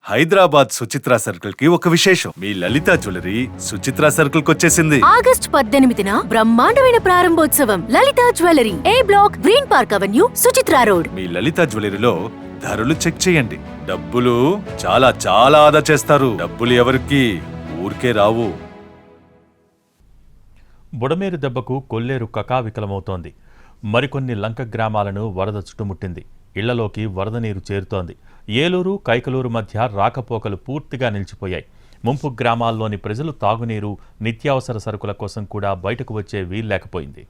Hyderabad Suchitra circle కి ఒక విశేషం. మీ లలిత జ్యువెలరీ సుచిత్ర సర్కిల్ కి వచ్చేసింది. ఆగస్ట్ 18న బ్రహ్మాండమైన ప్రారంభోత్సవం. Lalitha jewellery, A block, green park avenue, Suchitra road. మీ లలిత జ్యువెలరీలో ధరలు చెక్ చేయండి. డబ్బులు చాలా చాలా ఆదా చేస్తారు. డబ్బులు ఎవరికి ఊరికే రావు. బుడమేరు దెబ్బకు కొల్లేరు కకావికలమవుతోంది. మరికొన్ని లంక గ్రామాలను వరద చుట్టుముట్టింది. ఇళ్లలోకి వరద నీరు చేరుతోంది. ఏలూరు, కైకలూరు మధ్య రాకపోకలు పూర్తిగా నిలిచిపోయాయి. ముంపు గ్రామాల్లోని ప్రజలు తాగునీరు, నిత్యావసర సరుకుల కోసం కూడా బయటకు వచ్చే వీల్లేకపోయింది.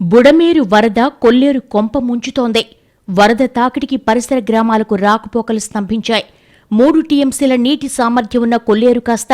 బుడమేరు వరద కొల్లేరు కొంప ముంచుతోంది. వరద తాకిడికి పరిసర గ్రామాలకు రాకపోకలు స్తంభించాయి. 3 టీఎంసీల నీటి సామర్థ్యం ఉన్న కొల్లేరు కాస్త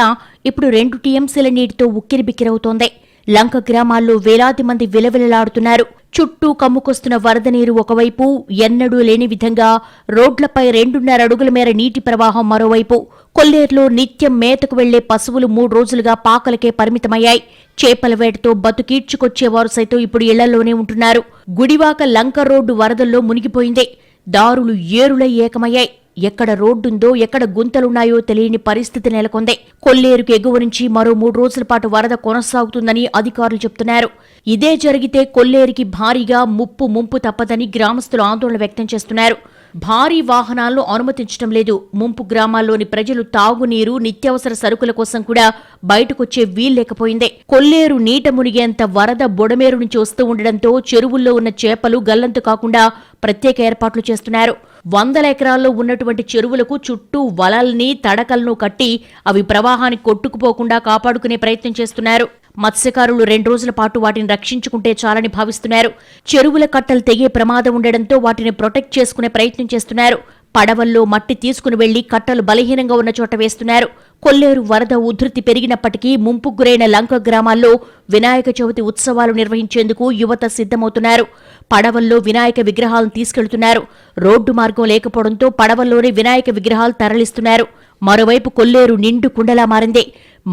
ఇప్పుడు 2 టీఎంసీల నీటితో ఉక్కిరిబిక్కిరవుతోంది. లంక గ్రామాల్లో వేలాది మంది విలవిలలాడుతున్నారు. చుట్టూ కమ్ముకొస్తున్న వరద నీరు ఒకవైపు, ఎన్నడూ లేని విధంగా రోడ్లపై 2.5 అడుగుల మేర నీటి ప్రవాహం మరోవైపు. కొల్లేరులో నిత్యం మేతకు వెళ్లే పశువులు 3 రోజులుగా పాకలకే పరిమితమయ్యాయి. చేపల వేటతో బతుకీడ్చుకొచ్చేవారు సైతం ఇప్పుడు ఇళ్లలోనే ఉంటున్నారు. గుడివాక లంక రోడ్డు వరదల్లో మునిగిపోయింది. దారులు ఏరులై ఏకమయ్యాయి. ఎక్కడ రోడ్డుందో, ఎక్కడ గుంతలున్నాయో తెలియని పరిస్థితి నెలకొంది. కొల్లేరుకు ఎగువ నుంచి మరో 3 రోజుల పాటు వరద కొనసాగుతుందని అధికారులు చెబుతున్నారు. ఇదే జరిగితే కొల్లేరుకి భారీగా ముంపు తప్పదని గ్రామస్తులు ఆందోళన వ్యక్తం చేస్తున్నారు. భారీ వాహనాలను అనుమతించడం లేదు. ముంపు గ్రామాల్లోని ప్రజలు తాగునీరు, నిత్యావసర సరుకుల కోసం కూడా బయటకొచ్చే వీల్లేకపోయింది. కొల్లేరు నీట మునిగేంత వరద బుడమేరు నుంచి వస్తూ ఉండడంతో చెరువుల్లో ఉన్న చేపలు గల్లంతు కాకుండా ప్రత్యేక ఏర్పాట్లు చేస్తున్నారు. 100 ఎకరాల్లో ఉన్నటువంటి చెరువులకు చుట్టూ వలల్ని, తడకలను కట్టి అవి ప్రవాహానికి కొట్టుకుపోకుండా కాపాడుకునే ప్రయత్నం చేస్తున్నారు. మత్స్యకారులు 2 రోజుల పాటు వాటిని రక్షించుకుంటే చాలని భావిస్తున్నారు. చెరువుల కట్టలు తెగే ప్రమాదం ఉండడంతో వాటిని ప్రొటెక్ట్ చేసుకునే ప్రయత్నం చేస్తున్నారు. పడవల్లో మట్టి తీసుకుని వెళ్లి కట్టలు బలహీనంగా ఉన్న చోట వేస్తున్నారు. కొల్లేరు వరద ఉధృతి పెరిగినప్పటికీ ముంపుకు గురైన లంక గ్రామాల్లో వినాయక చవితి ఉత్సవాలు నిర్వహించేందుకు యువత సిద్ధమవుతున్నారు. పడవల్లో వినాయక విగ్రహాలను తీసుకెళ్తున్నారు. రోడ్డు మార్గం లేకపోవడంతో పడవల్లోనే వినాయక విగ్రహాలు తరలిస్తున్నారు. మరోవైపు కొల్లేరు నిండు కుండలా మారింది.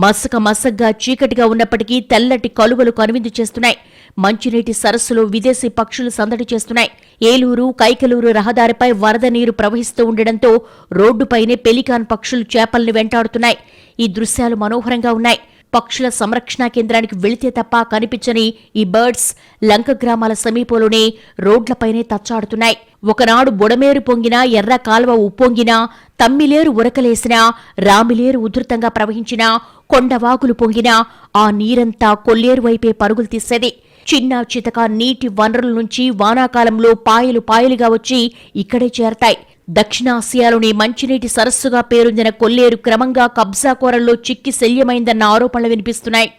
మసకగా చీకటిగా ఉన్నప్పటికీ తెల్లటి కలువలు కనువిందు చేస్తున్నాయి. మంచినీటి సరస్సులో విదేశీ పక్షులు సందడి చేస్తున్నాయి. ఏలూరు, కైకలూరు రహదారిపై వరద నీరు ప్రవహిస్తూ ఉండడంతో రోడ్డుపైనే పెలికాన్ పక్షులు చేపల్ని వెంటాడుతున్నాయి. ఈ దృశ్యాలు మనోహరంగా ఉన్నాయి. పక్షుల సంరక్షణ కేంద్రానికి వెళితే తప్ప కనిపించని ఈ బర్డ్స్ లంక గ్రామాల సమీపంలోనే రోడ్లపైనే తచ్చాడుతున్నాయి. ఒకనాడు బుడమేరు పొంగినా, ఎర్ర కాల్వ ఉప్పొంగినా, తమ్మిలేరు ఉరకలేసినా, రామిలేరు ఉధృతంగా ప్రవహించినా, కొండవాగులు పొంగినా ఆ నీరంతా కొల్లేరు వైపే పరుగులు తీసేది. చిన్న చితక నీటి వనరుల నుంచి వానాకాలంలో పాయలుగా వచ్చి ఇక్కడే చేరతాయి. దక్షిణాసియాలోని మంచినీటి సరస్సుగా పేరొందిన కొల్లేరు క్రమంగా కబ్జాకోరల్లో చిక్కి శల్యమైందన్న ఆరోపణలు వినిపిస్తున్నాయి.